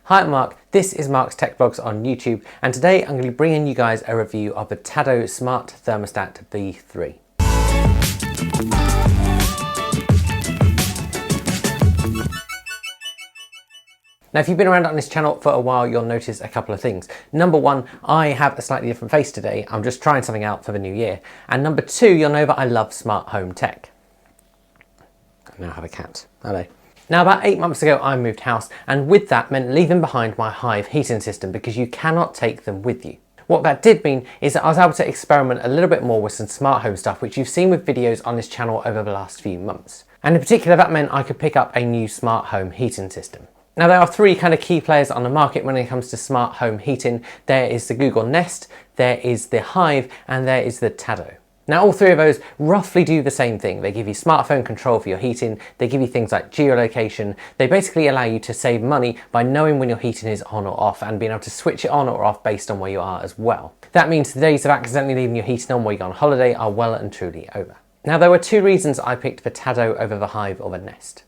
Hi, I'm Mark. This is Mark's Tech Vlogs on YouTube, and today I'm going to be bringing you guys a review of the Tado Smart Thermostat V3. Now, if you've been around on this channel for a while, you'll notice a couple of things. Number one, I have a slightly different face today. I'm just trying something out for the new year. And number two, you'll know that I love smart home tech. I now have a cat. Hello. Now, about 8 months ago, I moved house, and with that meant leaving behind my Hive heating system because you cannot take them with you. What that did mean is that I was able to experiment a little bit more with some smart home stuff, which you've seen with videos on this channel over the last few months. And in particular, that meant I could pick up a new smart home heating system. Now, there are three kind of key players on the market when it comes to smart home heating. There is the Google Nest, there is the Hive, and there is the Tado. Now, all three of those roughly do the same thing. They give you smartphone control for your heating, they give you things like geolocation, they basically allow you to save money by knowing when your heating is on or off and being able to switch it on or off based on where you are as well. That means the days of accidentally leaving your heating on while you go on holiday are well and truly over. Now, there were two reasons I picked the Tado over the Hive or the Nest.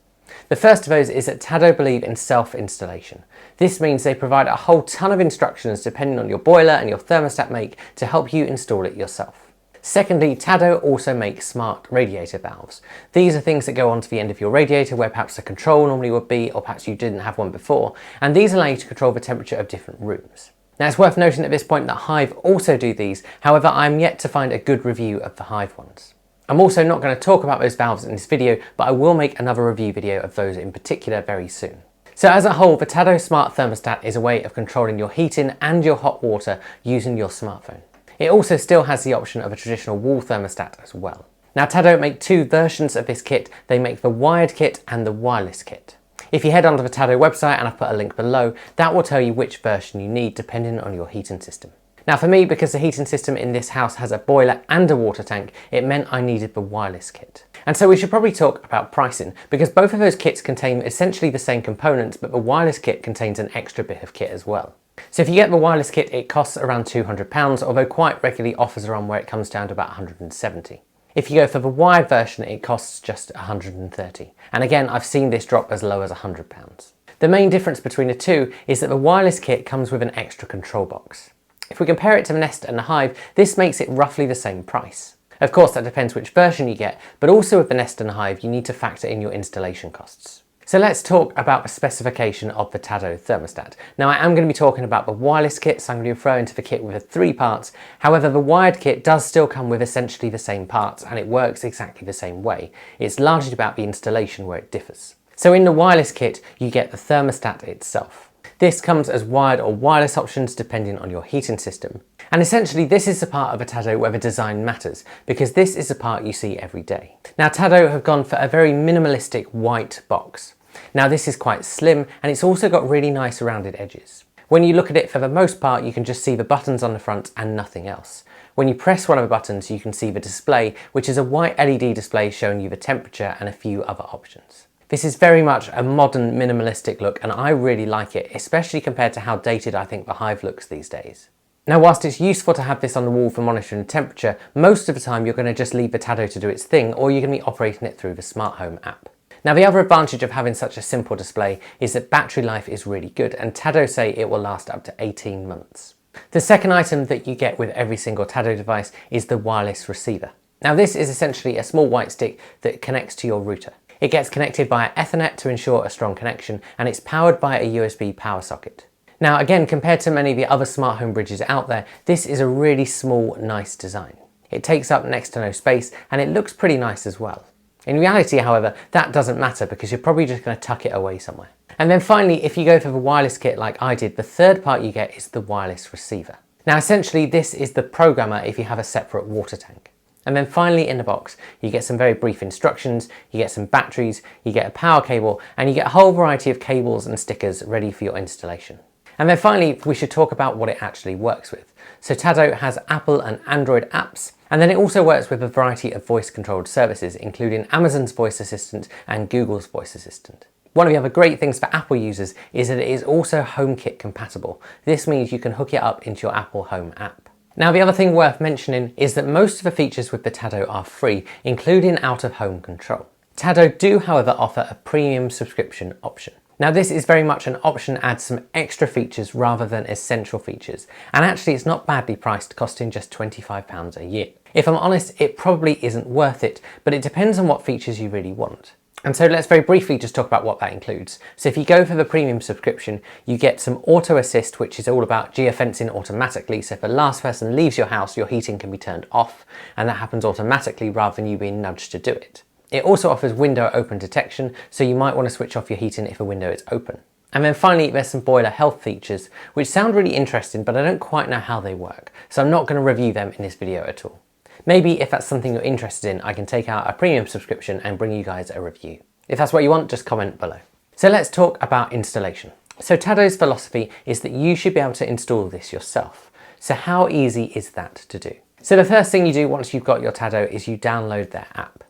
The first of those is that Tado believe in self-installation. This means they provide a whole ton of instructions depending on your boiler and your thermostat make to help you install it yourself. Secondly, Tado also makes smart radiator valves. These are things that go onto the end of your radiator where perhaps a control normally would be, or perhaps you didn't have one before, and these allow you to control the temperature of different rooms. Now, it's worth noting at this point that Hive also do these, however I'm yet to find a good review of the Hive ones. I'm also not going to talk about those valves in this video, but I will make another review video of those in particular very soon. So as a whole, the Tado Smart Thermostat is a way of controlling your heating and your hot water using your smartphone. It also still has the option of a traditional wall thermostat as well. Now, Tado make two versions of this kit. They make the wired kit and the wireless kit. If you head onto the Tado website, and I've put a link below, that will tell you which version you need depending on your heating system. Now, for me, because the heating system in this house has a boiler and a water tank, it meant I needed the wireless kit. And so we should probably talk about pricing, because both of those kits contain essentially the same components, but the wireless kit contains an extra bit of kit as well. So if you get the wireless kit, it costs around £200, although quite regularly offers around where it comes down to about £170. If you go for the wired version, it costs just £130. And again, I've seen this drop as low as £100. The main difference between the two is that the wireless kit comes with an extra control box. If we compare it to the Nest and the Hive, this makes it roughly the same price. Of course, that depends which version you get, but also with the Nest and the Hive, you need to factor in your installation costs. So let's talk about the specification of the Tado thermostat. Now, I am going to be talking about the wireless kit, so I'm going to be referring to the kit with the three parts. However, the wired kit does still come with essentially the same parts, and it works exactly the same way. It's largely about the installation where it differs. So in the wireless kit, you get the thermostat itself. This comes as wired or wireless options depending on your heating system. And essentially this is the part of a Tado where the design matters, because this is the part you see every day. Now, Tado have gone for a very minimalistic white box. Now, this is quite slim, and it's also got really nice rounded edges. When you look at it, for the most part, you can just see the buttons on the front and nothing else. When you press one of the buttons, you can see the display, which is a white LED display showing you the temperature and a few other options. This is very much a modern minimalistic look, and I really like it, especially compared to how dated I think the Hive looks these days. Now, whilst it's useful to have this on the wall for monitoring temperature, most of the time you're going to just leave the Tado to do its thing, or you're going to be operating it through the Smart Home app. Now, the other advantage of having such a simple display is that battery life is really good, and Tado say it will last up to 18 months. The second item that you get with every single Tado device is the wireless receiver. Now, this is essentially a small white stick that connects to your router. It gets connected via Ethernet to ensure a strong connection, and it's powered by a USB power socket. Now, again, compared to many of the other smart home bridges out there, this is a really small, nice design. It takes up next to no space, and it looks pretty nice as well. In reality, however, that doesn't matter because you're probably just going to tuck it away somewhere. And then finally, if you go for the wireless kit like I did, the third part you get is the wireless receiver. Now, essentially, this is the programmer if you have a separate water tank. And then finally in the box, you get some very brief instructions, you get some batteries, you get a power cable, and you get a whole variety of cables and stickers ready for your installation. And then finally, we should talk about what it actually works with. So Tado has Apple and Android apps, and then it also works with a variety of voice-controlled services, including Amazon's voice assistant and Google's voice assistant. One of the other great things for Apple users is that it is also HomeKit compatible. This means you can hook it up into your Apple Home app. Now, the other thing worth mentioning is that most of the features with the Tado are free, including out-of-home control. Tado do, however, offer a premium subscription option. Now this is very much an option that adds some extra features rather than essential features, and actually it's not badly priced, costing just £25 a year. If I'm honest, it probably isn't worth it, but it depends on what features you really want. And so let's very briefly just talk about what that includes. So if you go for the premium subscription, you get some auto assist, which is all about geofencing automatically. So if a last person leaves your house, your heating can be turned off, and that happens automatically rather than you being nudged to do it. It also offers window open detection, so you might want to switch off your heating if a window is open. And then finally, there's some boiler health features, which sound really interesting, but I don't quite know how they work. So I'm not going to review them in this video at all. Maybe if that's something you're interested in, I can take out a premium subscription and bring you guys a review. If that's what you want, just comment below. So let's talk about installation. So Tado's philosophy is that you should be able to install this yourself. So how easy is that to do? So the first thing you do once you've got your Tado is you download their app.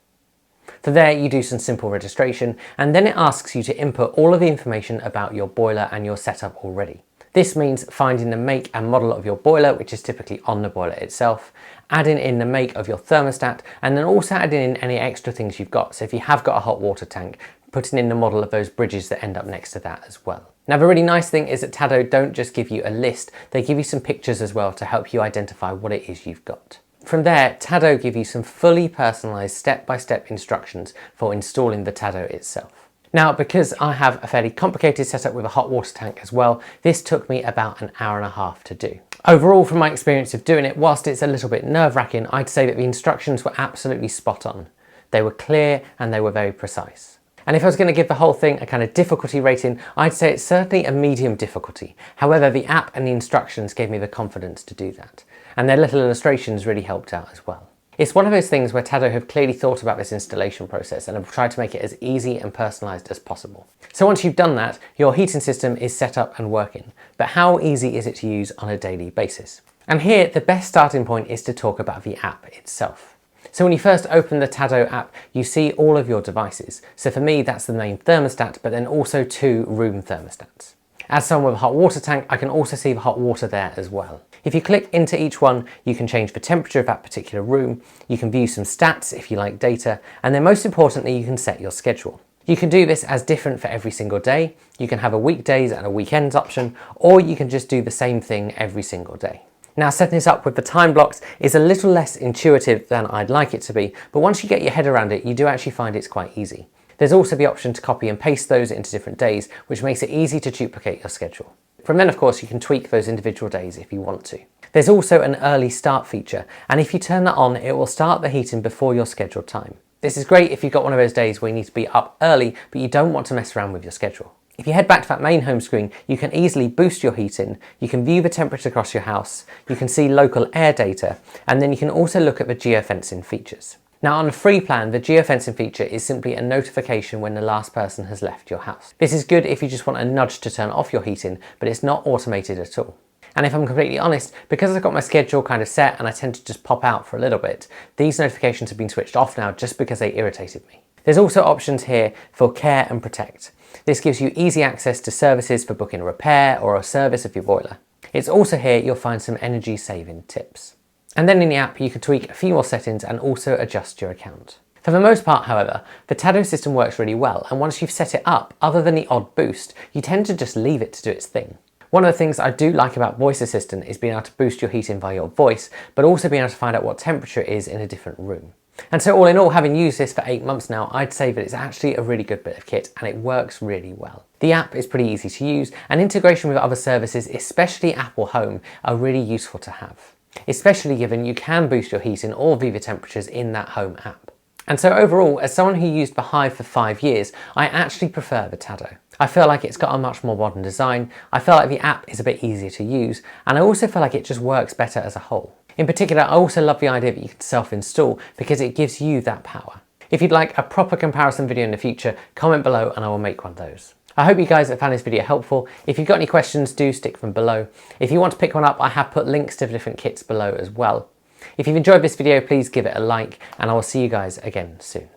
For there you do some simple registration, and then it asks you to input all of the information about your boiler and your setup already. This means finding the make and model of your boiler, which is typically on the boiler itself, adding in the make of your thermostat, and then also adding in any extra things you've got. So if you have got a hot water tank, putting in the model of those bridges that end up next to that as well. Now the really nice thing is that Tado don't just give you a list, they give you some pictures as well to help you identify what it is you've got. From there, Tado give you some fully personalised step-by-step instructions for installing the Tado itself. Now, because I have a fairly complicated setup with a hot water tank as well, this took me about an hour and a half to do. Overall, from my experience of doing it, whilst it's a little bit nerve-wracking, I'd say that the instructions were absolutely spot on. They were clear and they were very precise. And if I was going to give the whole thing a kind of difficulty rating, I'd say it's certainly a medium difficulty. However, the app and the instructions gave me the confidence to do that. And their little illustrations really helped out as well. It's one of those things where Tado have clearly thought about this installation process and have tried to make it as easy and personalised as possible. So once you've done that, your heating system is set up and working. But how easy is it to use on a daily basis? And here, the best starting point is to talk about the app itself. So when you first open the Tado app, you see all of your devices. So for me, that's the main thermostat, but then also 2 room thermostats. As someone with a hot water tank, I can also see the hot water there as well. If you click into each one, you can change the temperature of that particular room, you can view some stats if you like data, and then most importantly, you can set your schedule. You can do this as different for every single day, you can have a weekdays and a weekends option, or you can just do the same thing every single day. Now, setting this up with the time blocks is a little less intuitive than I'd like it to be, but once you get your head around it, you do actually find it's quite easy. There's also the option to copy and paste those into different days, which makes it easy to duplicate your schedule. From then, of course, you can tweak those individual days if you want to. There's also an early start feature, and if you turn that on, it will start the heating before your scheduled time. This is great if you've got one of those days where you need to be up early, but you don't want to mess around with your schedule. If you head back to that main home screen, you can easily boost your heating, you can view the temperature across your house, you can see local air data, and then you can also look at the geofencing features. Now on a free plan, the geofencing feature is simply a notification when the last person has left your house. This is good if you just want a nudge to turn off your heating, but it's not automated at all. And if I'm completely honest, because I've got my schedule kind of set and I tend to just pop out for a little bit, these notifications have been switched off now just because they irritated me. There's also options here for care and protect. This gives you easy access to services for booking a repair or a service of your boiler. It's also here you'll find some energy saving tips. And then in the app you can tweak a few more settings and also adjust your account. For the most part, however, the Tado system works really well, and once you've set it up, other than the odd boost, you tend to just leave it to do its thing. One of the things I do like about Voice Assistant is being able to boost your heating via your voice, but also being able to find out what temperature it is in a different room. And so all in all, having used this for 8 months now, I'd say that it's actually a really good bit of kit and it works really well. The app is pretty easy to use, and integration with other services, especially Apple Home, are really useful to have. Especially given you can boost your heating or view the temperatures in that home app. And so overall, as someone who used the Hive for 5 years, I actually prefer the Tado. I feel like it's got a much more modern design, I feel like the app is a bit easier to use, and I also feel like it just works better as a whole. In particular, I also love the idea that you can self-install because it gives you that power. If you'd like a proper comparison video in the future, comment below and I will make one of those. I hope you guys have found this video helpful. If you've got any questions, do stick them below. If you want to pick one up, I have put links to the different kits below as well. If you've enjoyed this video, please give it a like, and I will see you guys again soon.